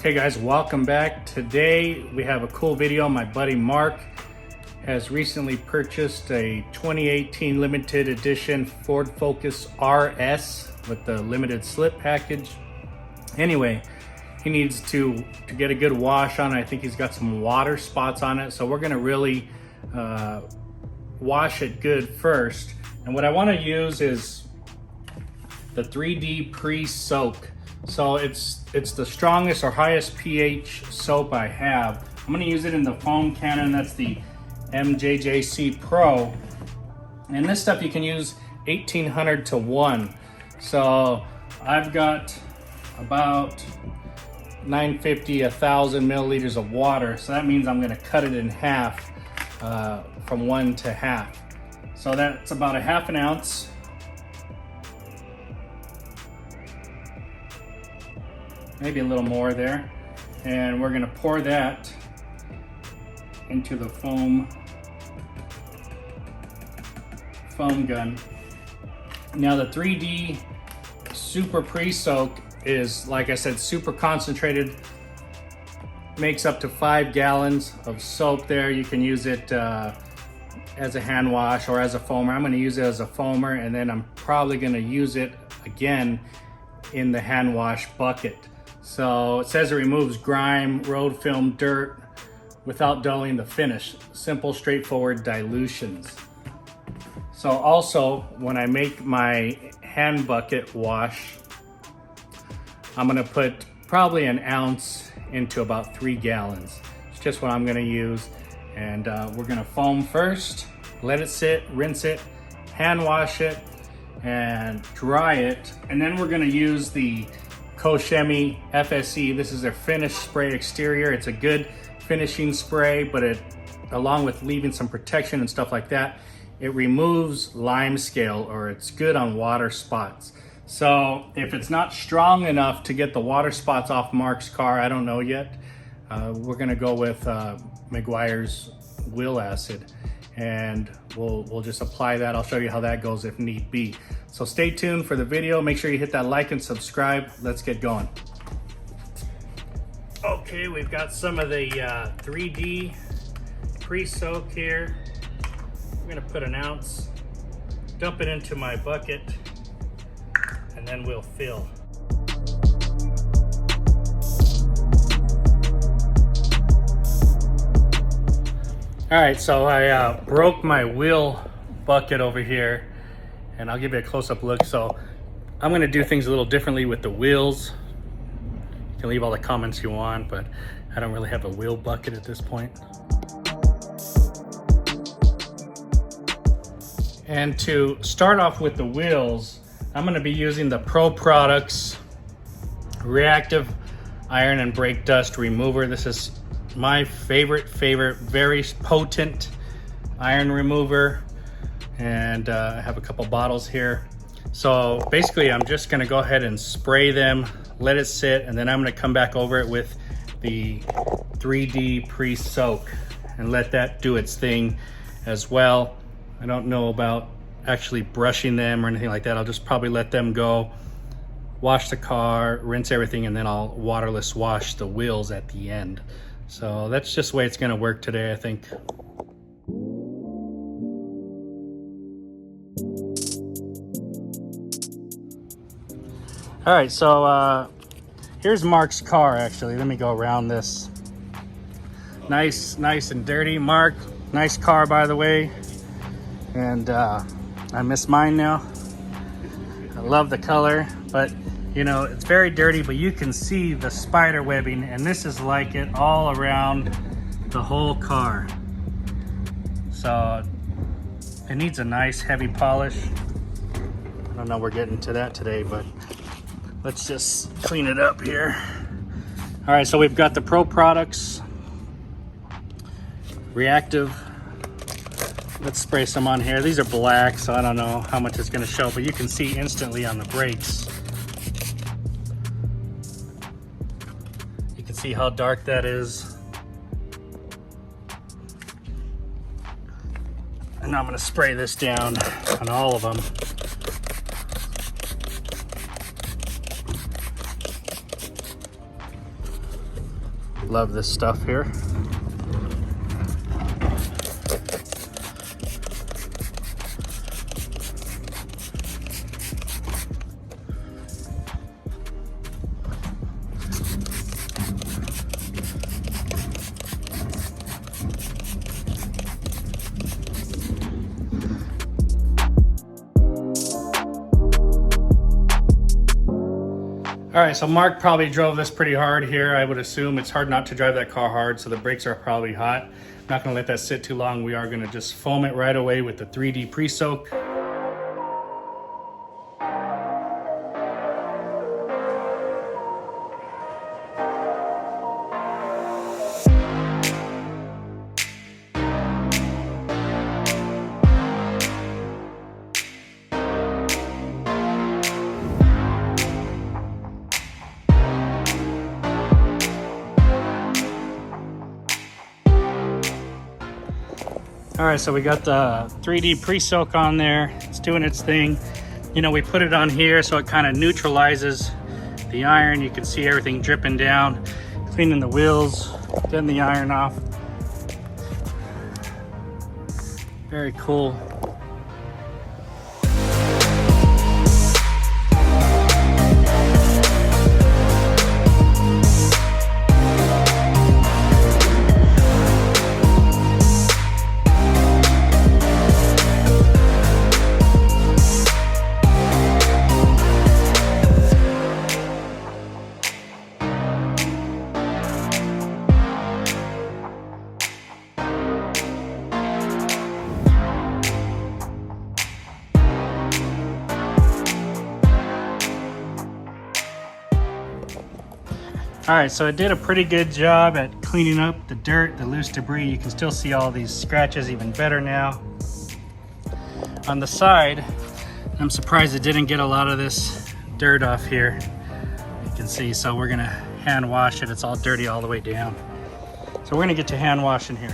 Okay guys, welcome back. Today we have a cool video. My buddy Mark has recently purchased a 2018 limited edition Ford Focus RS with the limited slip package. Anyway, he needs to get a good wash on it. I think he's got some water spots on it, so we're gonna really wash it good first. And what I want to use is the 3D pre-soak. So it's the strongest or highest pH soap I have. I'm gonna use it in the foam cannon. That's the MJJC Pro. And this stuff you can use 1800 to 1. So I've got about 950, 1,000 milliliters of water. So that means I'm gonna cut it in half, from 1 to half. So that's about a half an ounce. Maybe a little more there. And we're gonna pour that into the foam gun. Now the 3D Super Pre-Soak is, like I said, super concentrated. Makes up to 5 gallons of soap there. You can use it as a hand wash or as a foamer. I'm gonna use it as a foamer, and then I'm probably gonna use it again in the hand wash bucket. So it says it removes grime, road film, dirt without dulling the finish. Simple, straightforward dilutions. So also, when I make my hand bucket wash, I'm gonna put probably an ounce into about 3 gallons. It's just what I'm gonna use. And we're gonna foam first, let it sit, rinse it, hand wash it, and dry it. And then we're gonna use the Koshemi FSE. This is their finish spray exterior. It's a good finishing spray, but it, along with leaving some protection and stuff like that, it removes lime scale, or it's good on water spots. So if it's not strong enough to get the water spots off Mark's car, I don't know yet. We're gonna go with Meguiar's wheel acid, and we'll just apply that. I'll show you how that goes if need be. So stay tuned for the video. Make sure you hit that like and subscribe. Let's get going. Okay, we've got some of the 3D pre-soak here. I'm gonna put an ounce, dump it into my bucket, and then we'll fill. All right, so I broke my wheel bucket over here, and I'll give you a close-up look. So I'm gonna do things a little differently with the wheels. You can leave all the comments you want, but I don't really have a wheel bucket at this point. And to start off with the wheels, I'm gonna be using the Pro Products Reactive Iron and Brake Dust Remover. This is my favorite, very potent iron remover. And I have a couple bottles here. So basically I'm just gonna go ahead and spray them, let it sit, and then I'm gonna come back over it with the 3D pre-soak and let that do its thing as well. I don't know about actually brushing them or anything like that. I'll just probably let them go, wash the car, rinse everything, and then I'll waterless wash the wheels at the end. So that's just the way it's gonna work today, I think. All right, so here's Mark's car, actually. Let me go around this. Nice and dirty. Mark, nice car, by the way. And I miss mine now. I love the color, but you know, it's very dirty, but you can see the spider webbing, and this is like it all around the whole car. So it needs a nice heavy polish. I don't know, we're getting to that today, but let's just clean it up here. All right, so we've got the Pro Products Reactive. Let's spray some on here. These are black, so I don't know how much it's gonna show, but you can see instantly on the brakes. You can see how dark that is. And I'm gonna spray this down on all of them. Love this stuff here. All right, so Mark probably drove this pretty hard here. I would assume it's hard not to drive that car hard, so the brakes are probably hot. I'm not gonna let that sit too long. We are gonna just foam it right away with the 3D pre-soak. All right, so we got the 3D pre-soak on there. It's doing its thing. You know, we put it on here so it kind of neutralizes the iron. You can see everything dripping down, cleaning the wheels, getting the iron off. Very cool. All right, so it did a pretty good job at cleaning up the dirt, the loose debris. You can still see all these scratches even better now. On the side, I'm surprised it didn't get a lot of this dirt off here. You can see, so we're gonna hand wash it. It's all dirty all the way down. So we're gonna get to hand washing here.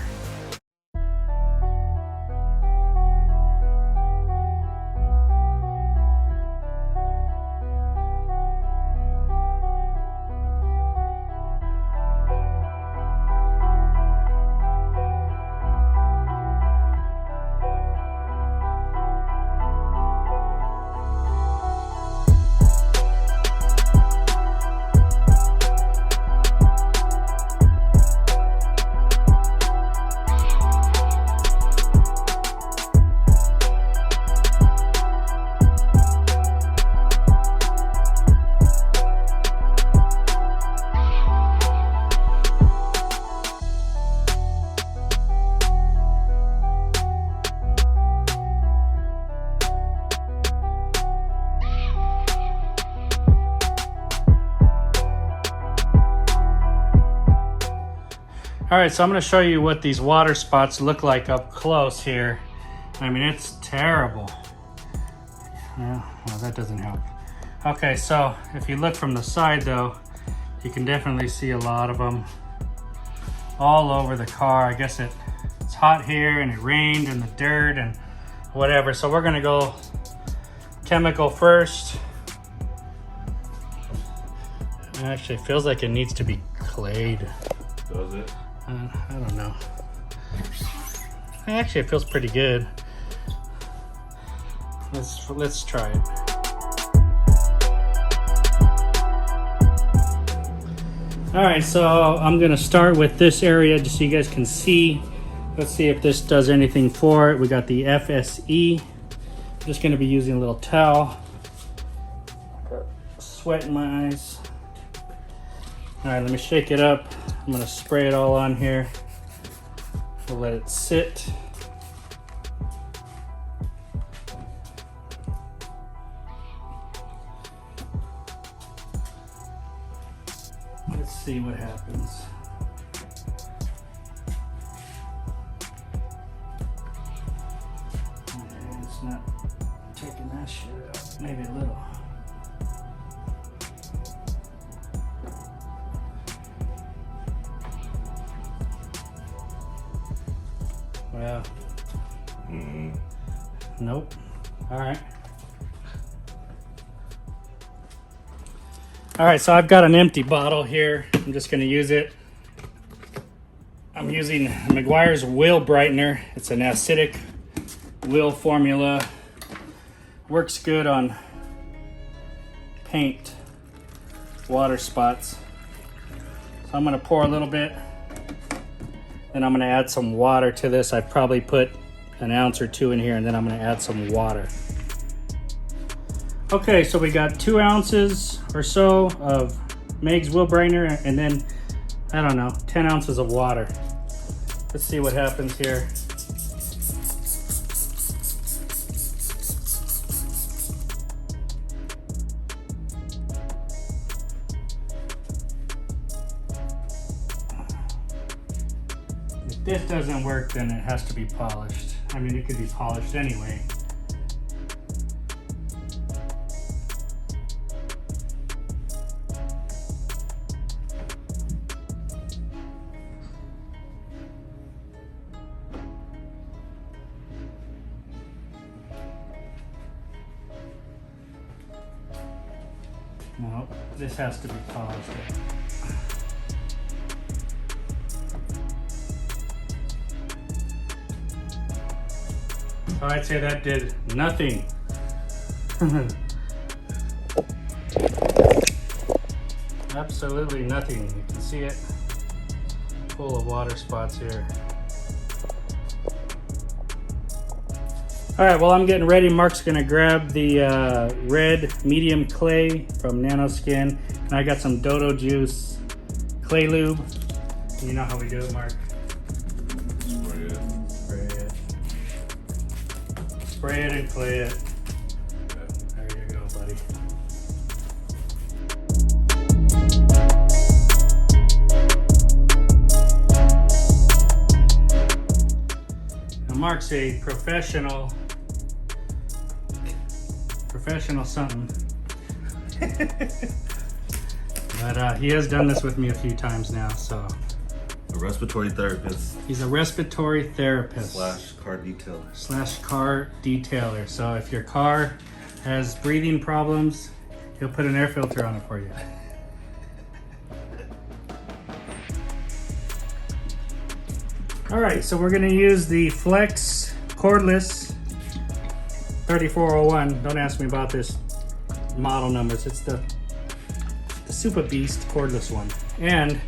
All right, so I'm gonna show you what these water spots look like up close here. I mean, it's terrible. Yeah, well, that doesn't help. Okay, so if you look from the side though, you can definitely see a lot of them all over the car. I guess it's hot here and it rained and the dirt and whatever. So we're gonna go chemical first. It actually feels like it needs to be clayed. Does it? I don't know. Actually, it feels pretty good. Let's try it. All right, so I'm gonna start with this area just so you guys can see. Let's see if this does anything for it. We got the FSE. I'm just gonna be using a little towel. Sweat in my eyes. All right, let me shake it up. I'm gonna spray it all on here. We'll let it sit. Let's see what happens. Okay, it's not taking that shit out. Maybe a little. Well, nope. All right. All right, so I've got an empty bottle here. I'm just gonna use it I'm using McGuire's Wheel Brightener. It's an acidic wheel formula. Works good on paint water spots. So I'm gonna pour a little bit, then I'm gonna add some water to this. I probably put an ounce or two in here, and then I'm gonna add some water. Okay, so we got 2 ounces or so of Meg's Wheel Brightener, and then, I don't know, 10 ounces of water. Let's see what happens here. If this doesn't work, then it has to be polished. I mean, it could be polished anyway. No, this has to be polished. So I'd say that did nothing. Absolutely nothing. You can see it full of water spots here. All right, well, I'm getting ready. Mark's gonna grab the red medium clay from Nanoskin, and I got some Dodo Juice clay lube. You know how we do it, Mark. Spray it. Spray it. Spray it and clay it. There you go, buddy. Now, Mark's a professional something. But he has done this with me a few times now, so. A respiratory therapist. He's a respiratory therapist. Slash car detailer. Slash car detailer. So if your car has breathing problems, he'll put an air filter on it for you. All right, so we're gonna use the Flex cordless 3401. Don't ask me about this model numbers. It's the Super Beast cordless one. And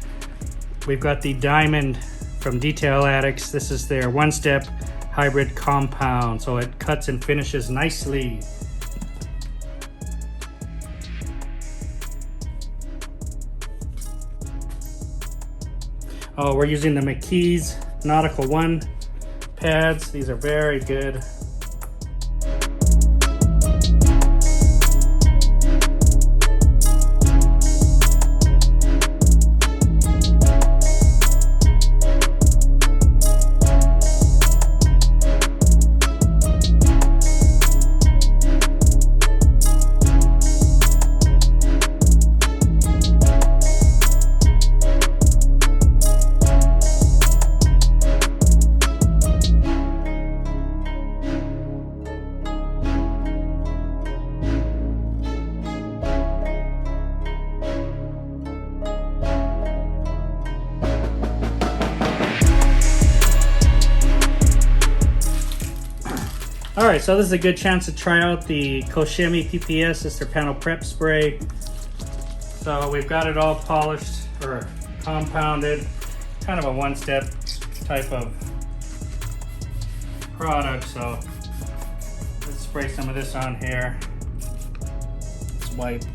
we've got the Diamond from Detail Addicts. This is their one-step hybrid compound. So it cuts and finishes nicely. Oh, we're using the McKee's Nautical 1 pads. These are very good. All right, so this is a good chance to try out the Koshemi PPS. It's their panel prep spray. So we've got it all polished or compounded, kind of a one-step type of product. So let's spray some of this on here. Let's wipe.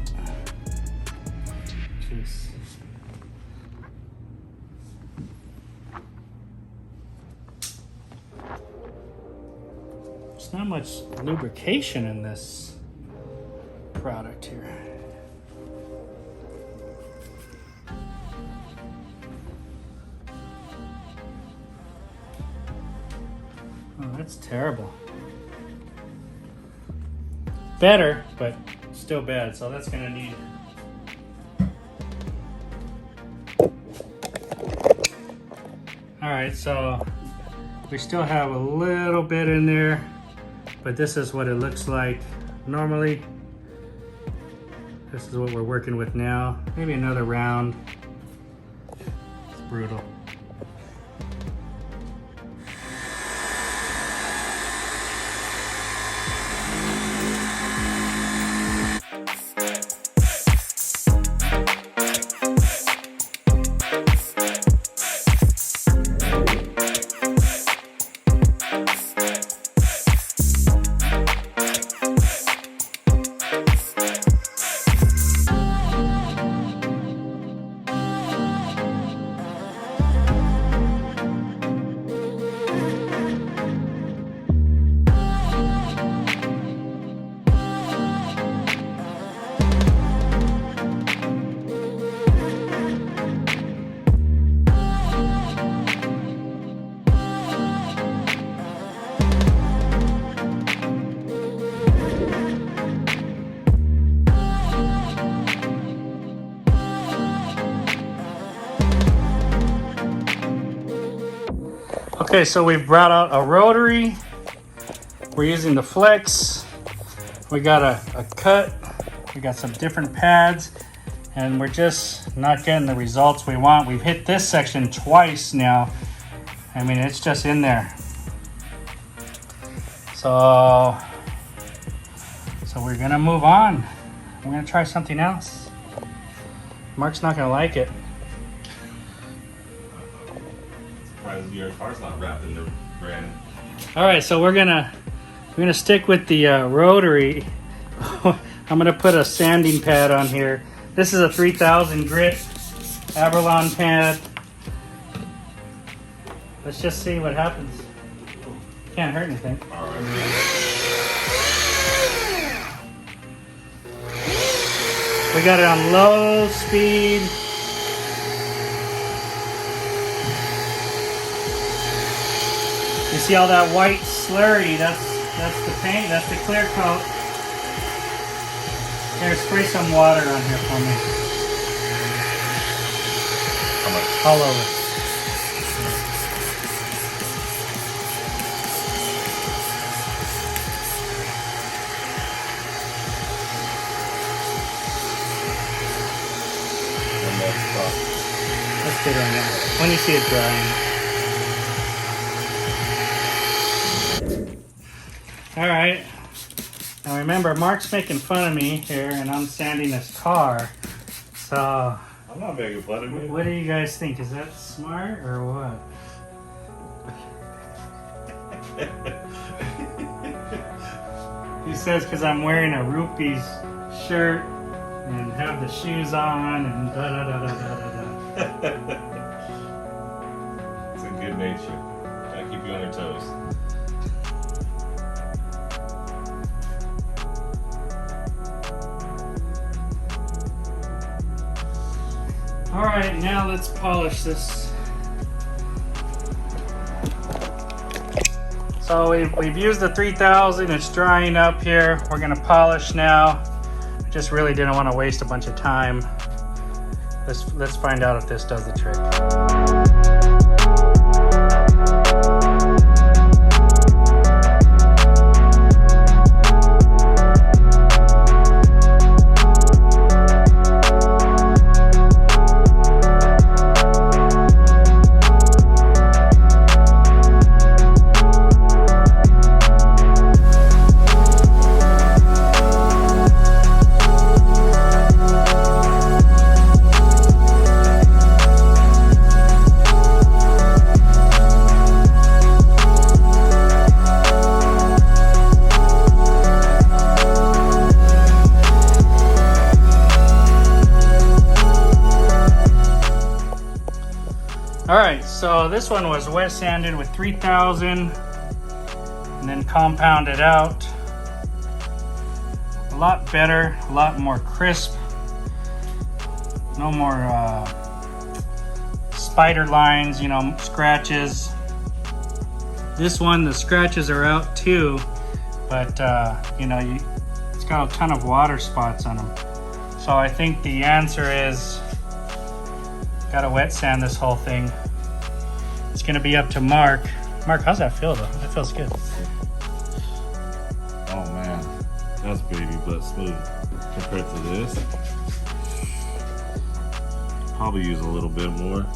Jeez. There's not much lubrication in this product here. Oh, that's terrible. Better, but still bad, so that's gonna need. All right, so we still have a little bit in there, but this is what it looks like normally. This is what we're working with now. Maybe another round. It's brutal. Okay, so we've brought out a rotary. We're using the flex. We got a cut. We got some different pads, and we're just not getting the results we want. We've hit this section twice now. I mean, it's just in there. So we're gonna move on. We're gonna try something else. Mark's not gonna like it. Surprised your car's not wrapped in the brand. All right, so we're gonna stick with the rotary. I'm gonna put a sanding pad on here. This is a 3000 grit Avalon pad. Let's just see what happens. Can't hurt anything. All right. We got it on low speed. You see all that white slurry? That's the paint. That's the clear coat. Here, spray some water on here for me. How much? All over. Let's get on that. When you see it drying. All right. Now remember, Mark's making fun of me here, and I'm sanding his car. So, I'm not making fun of you. what do you guys think? Is that smart or what? He says because I'm wearing a Rupees shirt and have the shoes on and da da da da da da. It's a good nature. Gotta keep you on your toes. All right, now let's polish this. So we've used the 3000. It's drying up here. We're gonna polish now. I just really didn't want to waste a bunch of time. Let's find out if this does the trick. All right, so this one was wet sanded with 3000 and then compounded out. A lot better, a lot more crisp. No more spider lines, you know, scratches. This one, the scratches are out too, but you know, it's got a ton of water spots on them. So I think the answer is gotta wet sand this whole thing. It's gonna be up to Mark. Mark, how's that feel though? That feels good. Oh man, that's baby butt smooth compared to this. Probably use a little bit more.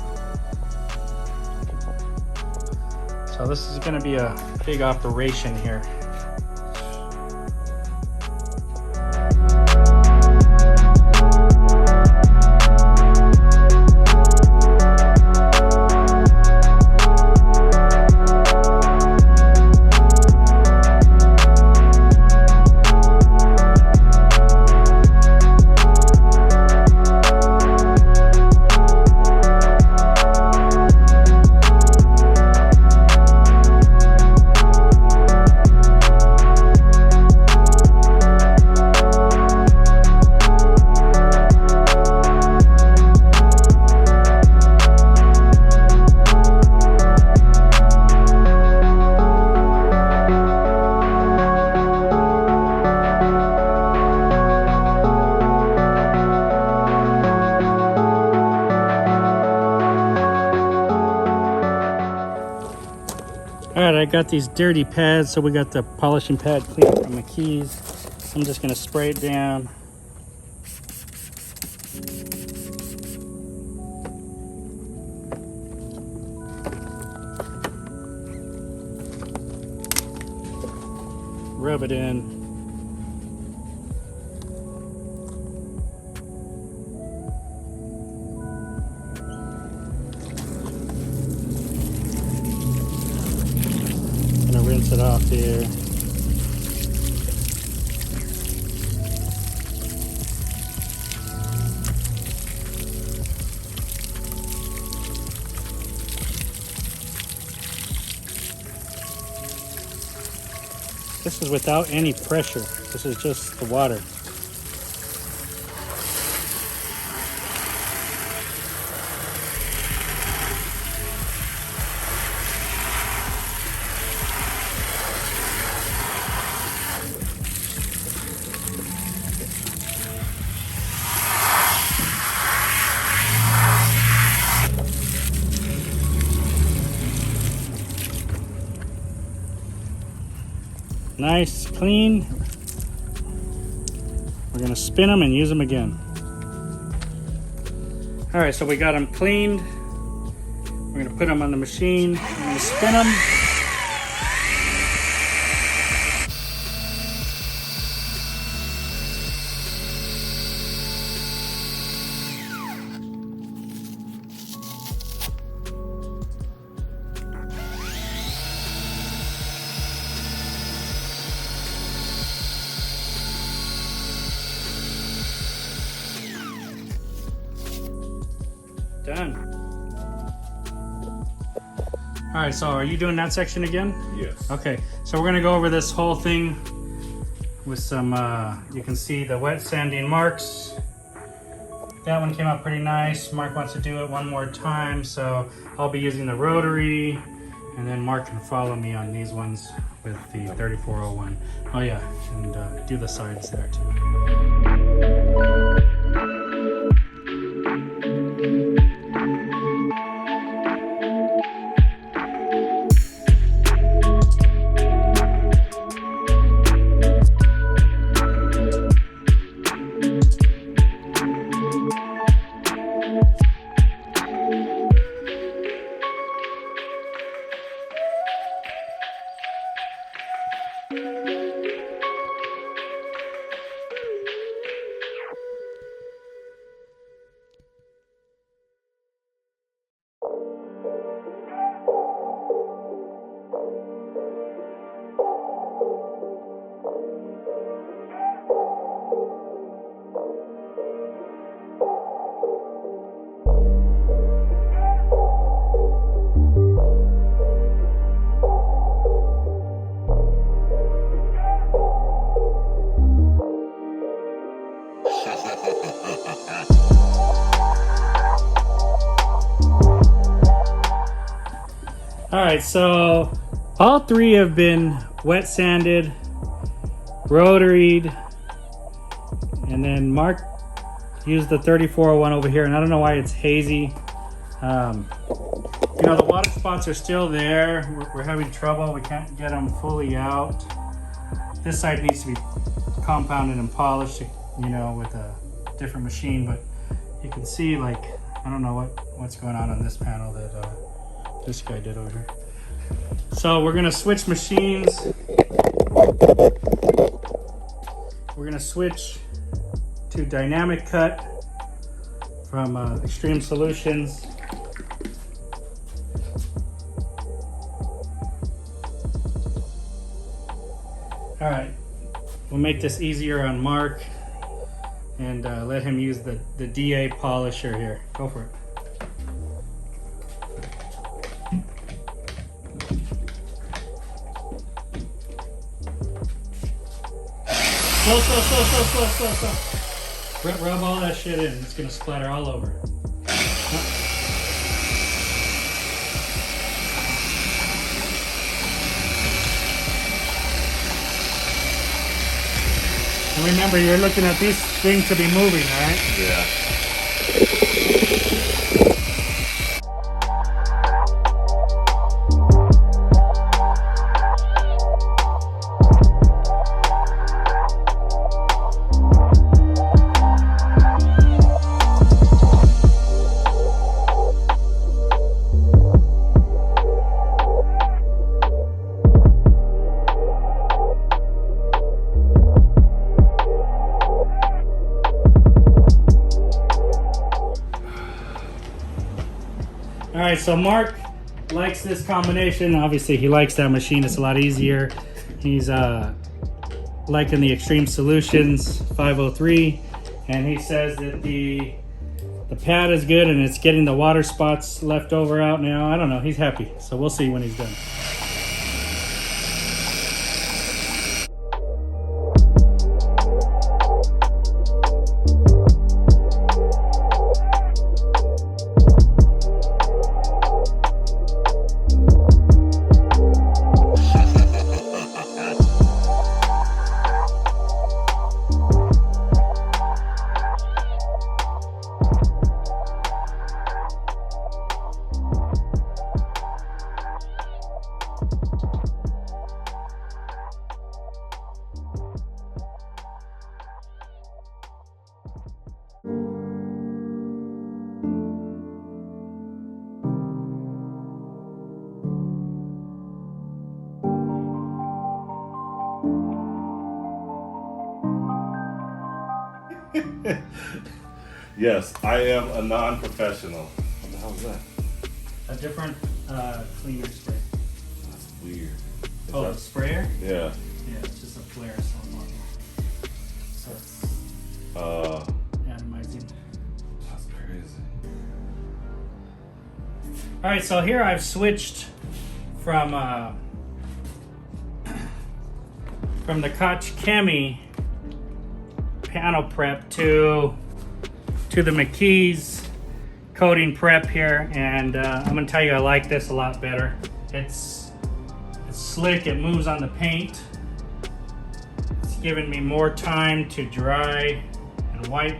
So this is gonna be a big operation here. I got these dirty pads, so we got the polishing pad clean from my keys. I'm just gonna spray it down. Rub it in. Gonna rinse it off here. This is without any pressure. This is just the water. Nice, clean. We're gonna spin them and use them again. All right, so we got them cleaned. We're gonna put them on the machine. We're gonna spin them. Done. All right, so are you doing that section again? Yes. Okay, so we're gonna go over this whole thing with some, you can see the wet sanding marks. That one came out pretty nice. Mark wants to do it one more time, so I'll be using the rotary, and then Mark can follow me on these ones with the 3401. Oh yeah, and do the sides there too. All right, so all three have been wet sanded, rotaried, and then Mark used the 3401 over here, and I don't know why it's hazy. You know, the water spots are still there. We're having trouble. We can't get them fully out. This side needs to be compounded and polished, you know, with a different machine, but you can see, like, I don't know what's going on this panel that this guy did over here. So we're gonna switch machines. We're gonna switch to dynamic cut from Extreme Solutions. All right, we'll make this easier on Mark and let him use the DA polisher here. Go for it. Slow. Rub all that shit in. It's gonna splatter all over it. And remember, you're looking at these things to be moving, right? Yeah. right, so Mark likes this combination. Obviously, he likes that machine. It's a lot easier. He's liking the Extreme Solutions 503, and he says that the pad is good and it's getting the water spots left over out now. I don't know. He's happy. So we'll see when he's done. Yes, I am a non-professional. What the hell is that? A different cleaner spray. That's weird. Is Oh, that... the sprayer? Yeah. Yeah, it's just a flare somewhat. So it's atomizing. That's crazy. All right, so here I've switched from the Koch Chemi panel prep to the McKee's coating prep here, and I'm gonna tell you I like this a lot better. It's slick, it moves on the paint. It's giving me more time to dry and wipe,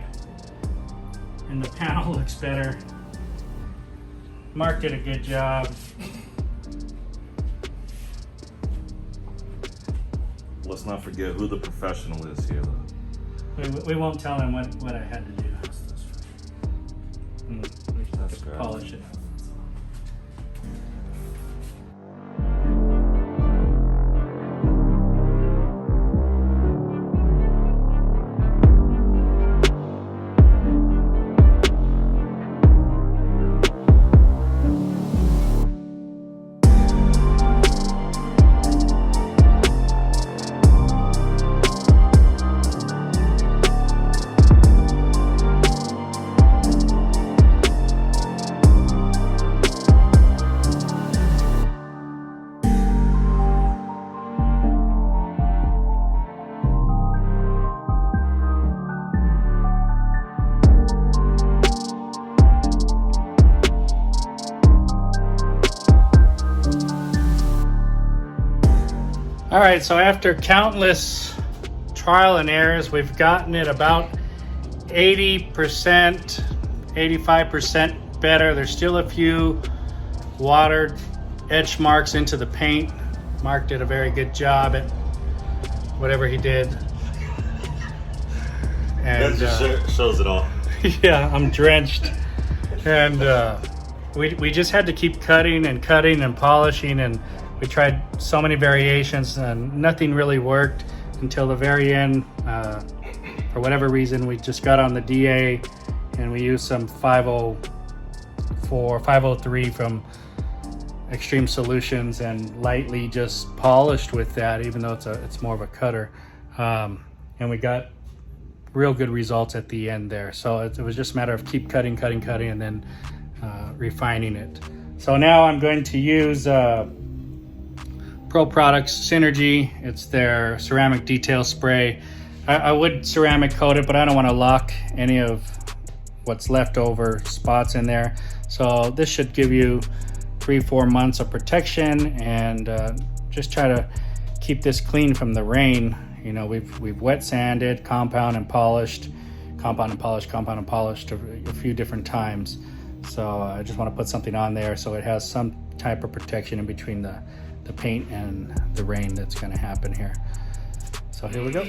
and the panel looks better. Mark did a good job. Let's not forget who the professional is here, though. We won't tell him what I had to do. We That's just great. polish it. All right, so after countless trial and errors, we've gotten it about 80%, 85% better. There's still a few watered etch marks into the paint. Mark did a very good job at whatever he did. And That just shows it all. yeah, I'm drenched. And we just had to keep cutting and polishing, and we tried so many variations and nothing really worked until the very end. For whatever reason, we just got on the DA and we used some 504, 503 from Extreme Solutions and lightly just polished with that, even though it's more of a cutter. And we got real good results at the end there. So it was just a matter of keep cutting and then refining it. So now I'm going to use Pro Products Synergy. It's their ceramic detail spray. I would ceramic coat it, but I don't want to lock any of what's left over spots in there. So this should give you 3-4 months of protection, and just try to keep this clean from the rain. You know, we've wet sanded, compound and polished a few different times. So I just want to put something on there so it has some type of protection in between the paint and the rain that's going to happen here. So here we go.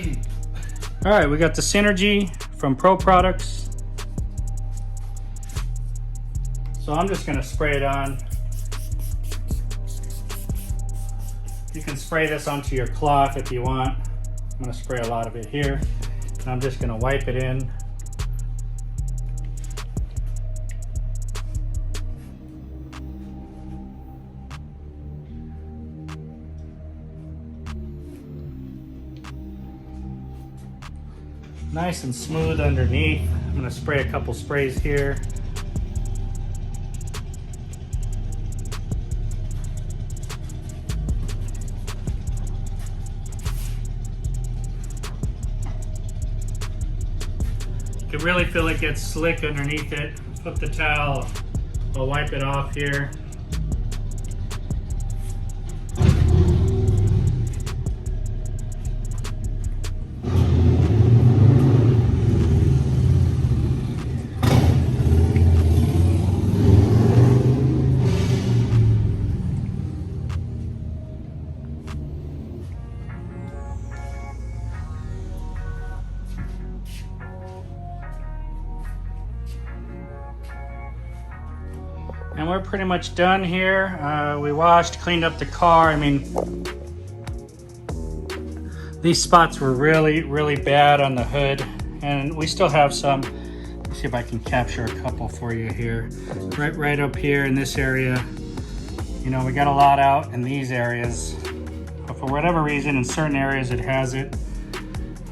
All right, we got the Synergy from Pro Products. So I'm just going to spray it on. You can spray this onto your cloth if you want. I'm going to spray a lot of it here, and I'm just going to wipe it in. nice and smooth underneath. I'm gonna spray a couple sprays here. You can really feel it gets slick underneath it. Flip the towel, I'll wipe it off here. And we're pretty much done here. We washed, cleaned up the car. I mean, these spots were really, really bad on the hood, and we still have some. Let's see if I can capture a couple for you here. Right up here in this area. You know, we got a lot out in these areas, but for whatever reason, in certain areas it has it.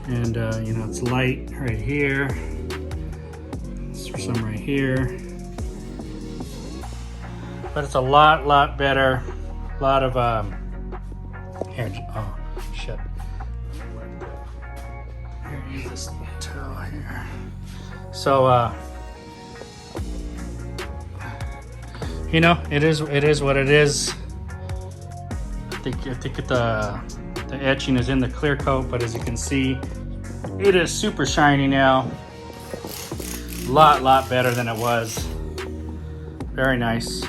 And you know, it's light right here. There's some right here. But it's a lot better. A lot of here. Oh shit! Here, use this towel here. So you know, it is what it is. I think the etching is in the clear coat, but as you can see, it is super shiny now. Lot better than it was. Very nice.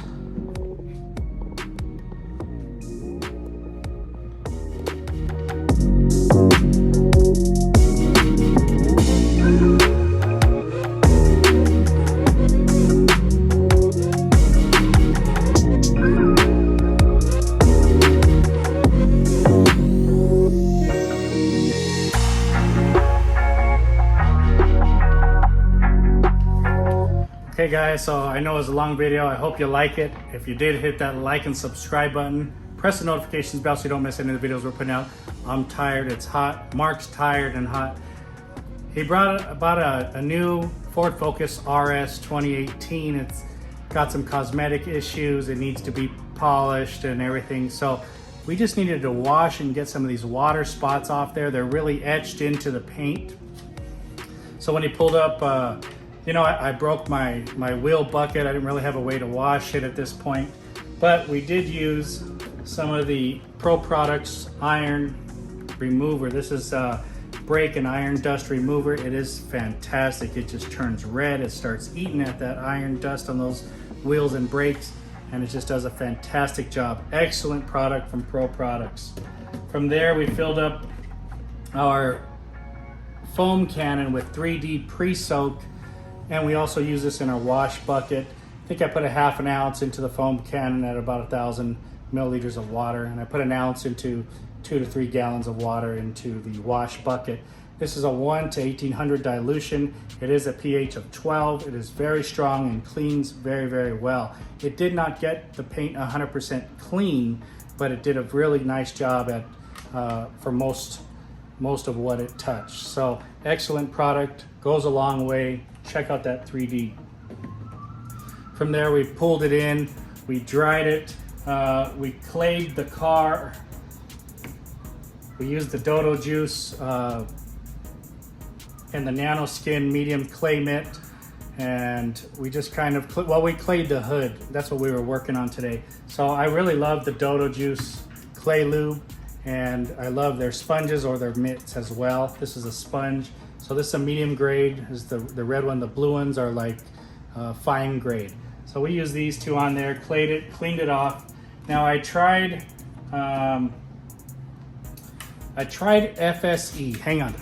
Okay guys, so I know it was a long video. I hope you like it. If you did, hit that like and subscribe button. Press the notifications bell so you don't miss any of the videos we're putting out. I'm tired, it's hot. Mark's tired and hot. He brought a new Ford Focus RS 2018. It's got some cosmetic issues. It needs to be polished and everything. So we just needed to wash and get some of these water spots off there. They're really etched into the paint. So when he pulled up, you know, I broke my wheel bucket. I didn't really have a way to wash it at this point, but we did use some of the Pro Products iron remover. This is brake and iron dust remover. It is fantastic. It just turns red. It starts eating at that iron dust on those wheels and brakes, and it just does a fantastic job. Excellent product from Pro Products. From there, we filled up our foam cannon with 3D pre-soak. And we also use this in our wash bucket. I think I put a ½ ounce into the foam cannon at about 1,000 milliliters of water. And I put an ounce into 2 to 3 gallons of water into the wash bucket. This is a 1 to 1800 dilution. It is a pH of 12. It is very strong and cleans very well. It did not get the paint 100% clean, but it did a really nice job at for most of what it touched. So excellent product, goes a long way. Check out that 3D. From there, we pulled it in, we dried it, we clayed the car. We used the Dodo Juice and the Nano Skin medium clay mitt, and we just kind of, we clayed the hood. That's what we were working on today. So I really love the Dodo Juice clay lube, and I love their sponges or their mitts as well. This is a sponge. So this is a medium grade, is the red one. The blue ones are like fine grade. So we use these two on there, clayed it, cleaned it off. Now I tried FSE, hang on.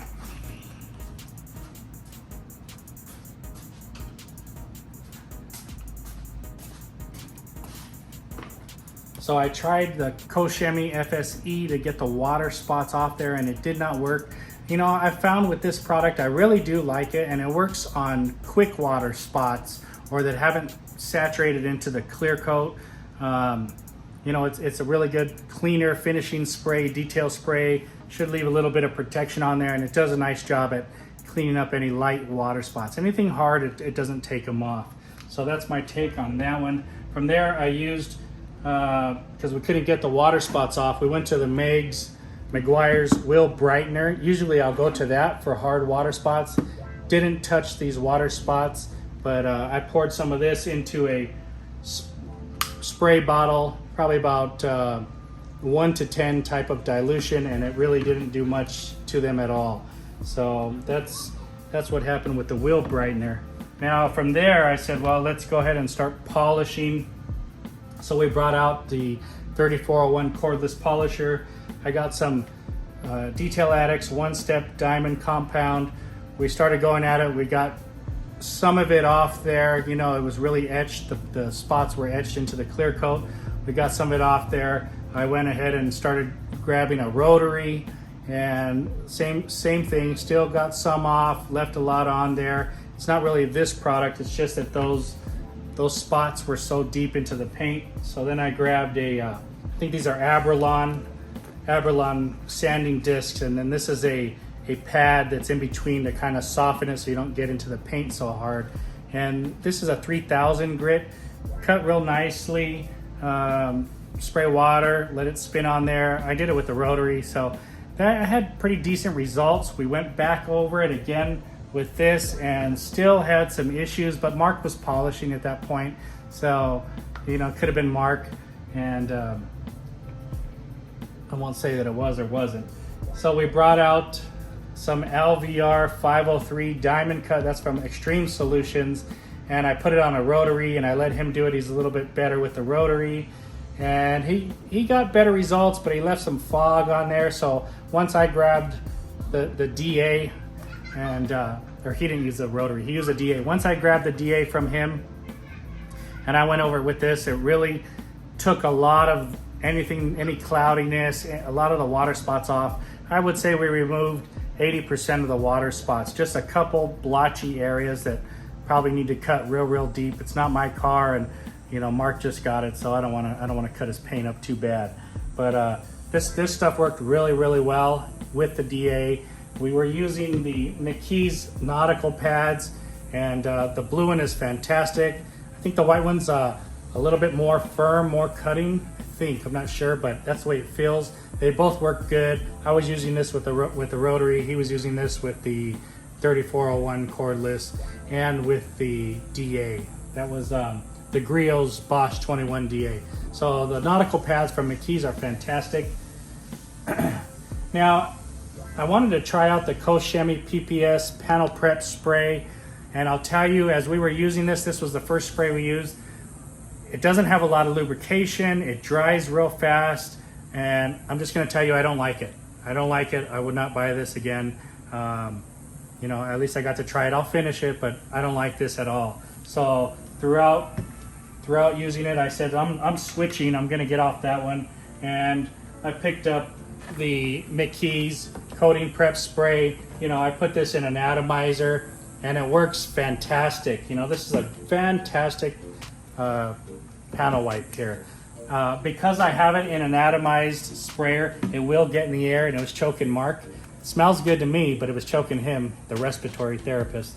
So I tried the Koshemi FSE to get the water spots off there, and it did not work. You know, I found with this product, I really do like it, and it works on quick water spots or that haven't saturated into the clear coat. You know, it's a really good cleaner finishing spray, detail spray. Should leave a little bit of protection on there, and it does a nice job at cleaning up any light water spots. Anything hard, it doesn't take them off. So that's my take on that one. From there, I used, because we couldn't get the water spots off, we went to the Meguiar's Wheel Brightener. Usually I'll go to that for hard water spots. Didn't touch these water spots, but I poured some of this into a spray bottle, probably about 1 to 10 type of dilution, and it really didn't do much to them at all. So that's what happened with the Wheel Brightener. Now from there, I said, well, let's go ahead and start polishing. So we brought out the 3401 cordless polisher. I got some Detail Addicts one-step diamond compound. We started going at it. We got some of it off there. You know, it was really etched. The spots were etched into the clear coat. We got some of it off there. I went ahead and started grabbing a rotary, and same thing. Still got some off. Left a lot on there. It's not really this product. It's just that those spots were so deep into the paint. So then I grabbed I think these are Abralon sanding discs, and then this is a pad that's in between to kind of soften it so you don't get into the paint so hard. And this is a 3000 grit, cut real nicely. Spray water, let it spin on there. I did it with the rotary, so I had pretty decent results. We went back over it again with this and still had some issues, but Mark was polishing at that point, so you know, it could have been Mark, and I won't say that it was or wasn't. So we brought out some LVR 503 diamond cut. That's from Extreme Solutions, and I put it on a rotary and I let him do it. He's a little bit better with the rotary, and he got better results, but he left some fog on there. So once I grabbed the DA, and or he didn't use the rotary, he used a DA. Once I grabbed the DA from him and I went over with this, it really took a lot of any cloudiness, a lot of the water spots off. I would say we removed 80% of the water spots. Just a couple blotchy areas that probably need to cut real deep. It's not my car, and you know, Mark just got it, so I don't want to cut his paint up too bad. But this stuff worked really well with the DA. We were using the McKee's nautical pads, and the blue one is fantastic. I think the white one's a little bit more firm, more cutting. I'm not sure, but that's the way it feels. They both work good. I was using this with the rotary. He was using this with the 3401 cordless and with the DA. That was the Griot's Bosch 21 DA. So the nautical pads from McKee's are fantastic. Now, I wanted to try out the Koshemi PPS panel prep spray, and I'll tell you, as we were using this was the first spray we used. It doesn't have a lot of lubrication. It dries real fast, and I'm just going to tell you, I don't like it. I don't like it. I would not buy this again. You know, at least I got to try it. I'll finish it, but I don't like this at all. So throughout using it, I said I'm switching. I'm going to get off that one, and I picked up the McKee's coating prep spray. You know, I put this in an atomizer, and it works fantastic. You know, this is a fantastic panel wipe here. Because I have it in an atomized sprayer, it will get in the air, and it was choking Mark. It smells good to me, but it was choking him, the respiratory therapist.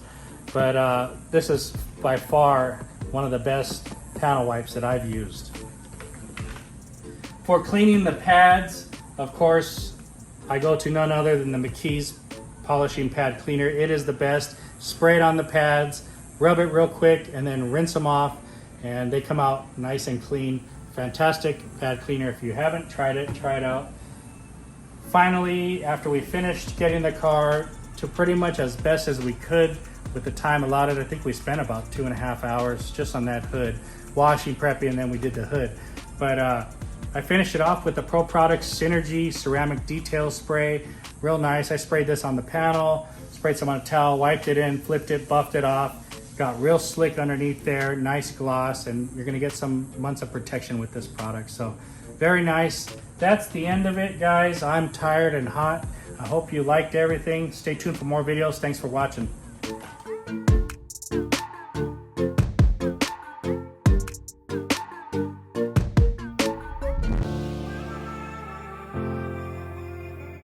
But this is by far one of the best panel wipes that I've used. For cleaning the pads, of course, I go to none other than the McKee's polishing pad cleaner. It is the best. Spray it on the pads, rub it real quick, and then rinse them off, and they come out nice and clean. Fantastic pad cleaner. If you haven't tried it, try it out. Finally, after we finished getting the car to pretty much as best as we could with the time allotted, I think we spent about 2.5 hours just on that hood, washing, prepping, and then we did the hood. But I finished it off with the Pro Products Synergy Ceramic Detail Spray. Real nice. I sprayed this on the panel, sprayed some on a towel, wiped it in, flipped it, buffed it off. Got real slick underneath there, nice gloss, and you're gonna get some months of protection with this product. So very nice. That's the end of it, guys. I'm tired and hot. I hope you liked everything. Stay tuned for more videos. Thanks for watching.